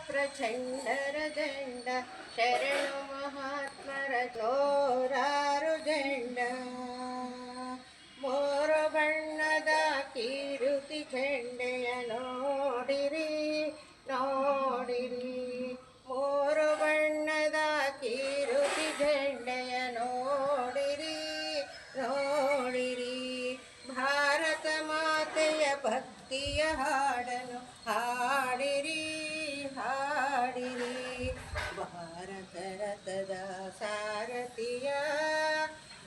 ಪ್ರಚಂಡರ ದಂಡ ಶರಣು ಮಹಾತ್ಮರ ನೂರಾರು ದಂಡ ಮೂರು ಬಣ್ಣದ ಕೀರುತಿ ಚೆಂಡೆಯ ನೋಡಿರಿ ನೋಡಿರಿ ಮೂರು ಬಣ್ಣದ ಕೀರುತಿ ಚೆಂಡೆಯ ನೋಡಿರಿ ನೋಡಿರಿ ಭಾರತ ಮಾತೆಯ ಭಕ್ತಿಯ ಹಾಡನು ಹಾಡಿರಿ ಹಾಡಿರಿ ಭಾರತ ರಥದ ಸಾರಥಿಯ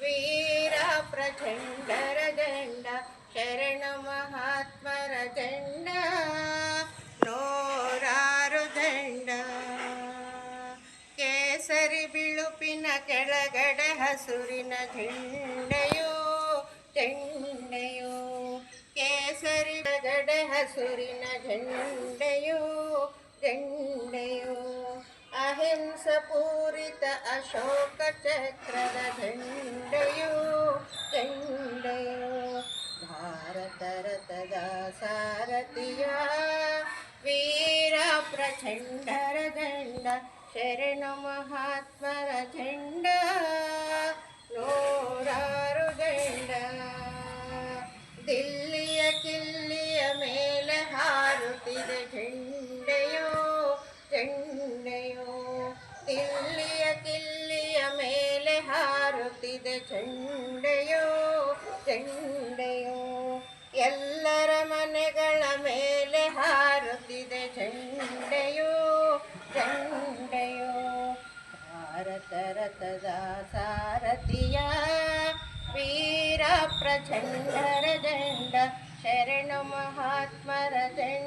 ವೀರ ಪ್ರಚಂಡರ ದಂಡ ಶರಣ ಮಹಾತ್ಮರ ದಂಡ ನೂರಾರು ದಂಡ ಕೇಸರಿ ಬಿಳುಪಿನ ಕೆಳಗಡೆ ಹಸುರಿನ ಝಂಡೆಯೋ ಝಂಡೆಯೋ ಕೇಸರಿ ಕೆಳಗಡೆ ಹಸುರಿನ ಝಂಡೆಯೋ ಝಂಡೆಯೋ ಅಹಿಂಸ ಪೂರಿತ ಅಶೋಕ ಚಕ್ರದ ಝಂಡೆಯೋ ಝಂಡೆಯೋ ಭಾರತ ರಥದ ಸಾರಥಿಯ ವೀರ ಪ್ರಚಂಡರ ದಂಡ ಶರಣು ಮಹಾತ್ಮರ ಝಂಡ ನೂರಾರು ದಂಡ ದಿಲ್ಲಿಯ ಕಿಲ್ಲಿಯ ಮೇಲೆ ಹಾರುತ್ತಿದೆ ಝಂಡೆಯೋ ಝಂಡೆಯೋ ದಿಲ್ಲಿಯ ಕಿಲ್ಲಿಯ ಮೇಲೆ ಹಾರುತ್ತಿದೆ ಝಂಡೆಯೋ ಝಂಡೆಯೋ ಎಲ್ಲರ ಮನೆಗಳ ಮೇಲೆ ಹಾರುತ್ತಿದೆ ಝಂಡೆಯೋ ಝಂಡೆಯೋ ಭಾರತ ರಥದ ಸಾರಥಿಯ ವೀರ ಪ್ರಚಂಡರ ದಂಡ ಶರಣು ಮಹಾತ್ಮರ ದಂಡ